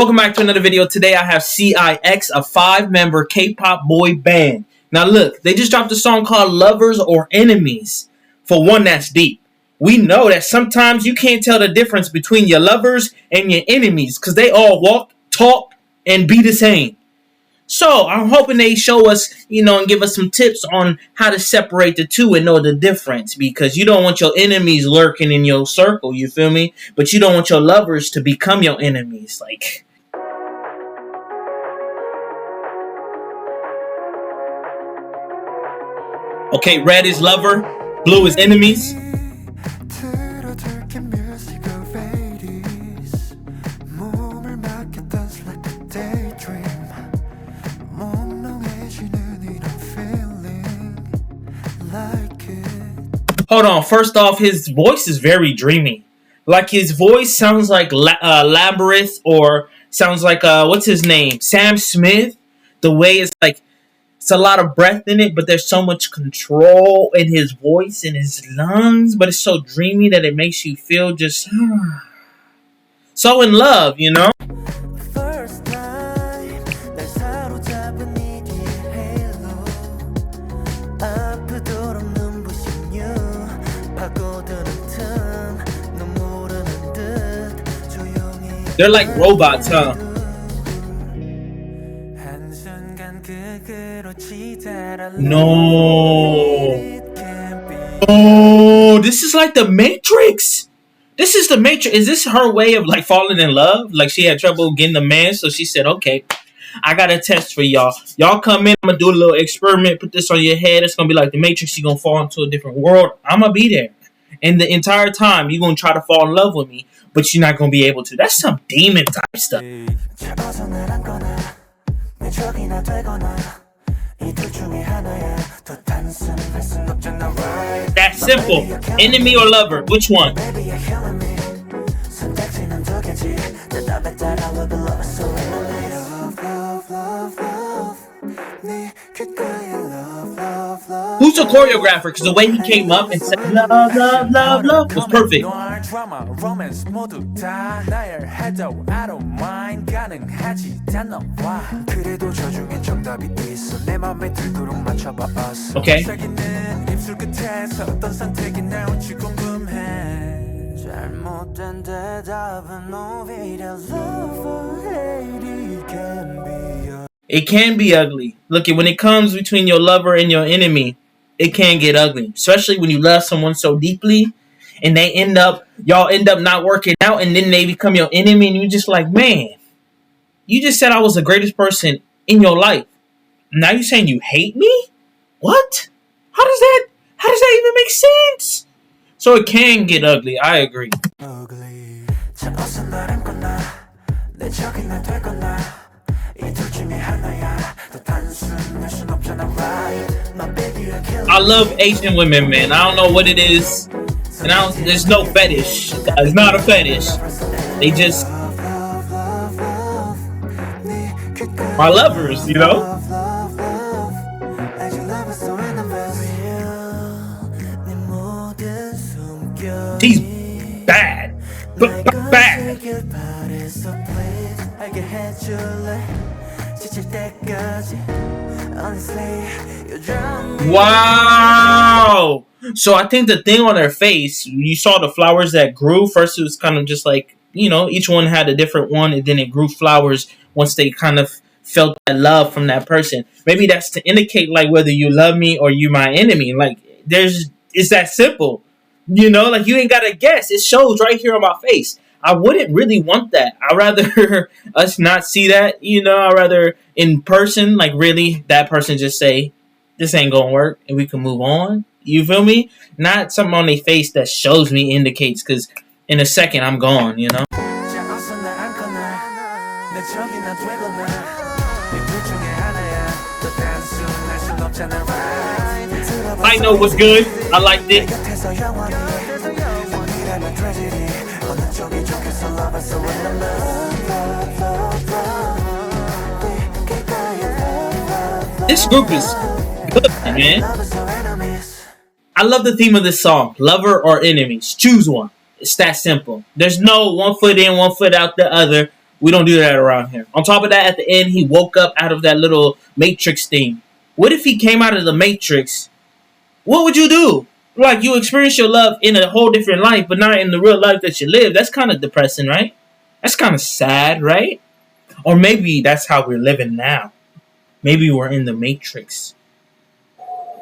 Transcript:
Welcome back to another video. Today I have CIX, a 5-member K-pop boy band. Now look, they just dropped a song called Lovers or Enemies. For one, that's deep. We know that sometimes you can't tell the difference between your lovers and your enemies because they all walk, talk, and be the same. So I'm hoping they show us, and give us some tips on how to separate the two and know the difference, because you don't want your enemies lurking in your circle, you feel me? But you don't want your lovers to become your enemies. Okay, red is lover, blue is enemies. Hold on, first off, his voice is very dreamy. Like, his voice sounds like Labyrinth, or sounds like, what's his name? Sam Smith. The way it's like, it's a lot of breath in it, but there's so much control in his voice and his lungs, but it's so dreamy that it makes you feel just so in love, They're like robots, huh? No. Oh, this is like the Matrix. This is the Matrix. Is this her way of like falling in love? Like she had trouble getting the man, so she said, okay, I got a test for y'all. Y'all come in, I'm gonna do a little experiment, put this on your head. It's gonna be like the Matrix. You're gonna fall into a different world. I'm gonna be there. And the entire time, you're gonna try to fall in love with me, but you're not gonna be able to. That's some demon type stuff. That's simple. Enemy or lover? Which one? Who's the choreographer? Because the way he came up and said love, love, love, love was perfect. Okay. It can be ugly. Look, when it comes between your lover and your enemy, it can get ugly. Especially when you love someone so deeply and y'all end up not working out, and then they become your enemy and you're just like, man, you just said I was the greatest person in your life. Now you're saying you hate me? What? How does that even make sense? So it can get ugly. I agree. I love Asian women, man. I don't know what it is. And there's no fetish. It's not a fetish. They just my lovers, She's bad. Bad. Wow. So I think the thing on her face, you saw the flowers that grew. First it was kind of just like, each one had a different one, and then it grew flowers once they kind of felt that love from that person. Maybe that's to indicate like whether you love me or you my enemy. Like it's that simple. Like you ain't gotta guess. It shows right here on my face. I wouldn't really want that. I'd rather us not see that, I'd rather in person, like really that person just say, this ain't gonna work and we can move on. You feel me? Not something on their face that shows me, indicates, because in a second I'm gone, I know what's good. I liked it. This group is good, man. I love the theme of this song. Lover or enemies. Choose one. It's that simple. There's no one foot in, one foot out the other. We don't do that around here. On top of that, at the end, he woke up out of that little Matrix thing. What if he came out of the Matrix? What would you do? Like, you experience your love in a whole different life, but not in the real life that you live. That's kind of depressing, right? That's kind of sad, right? Or maybe that's how we're living now. Maybe we're in the Matrix.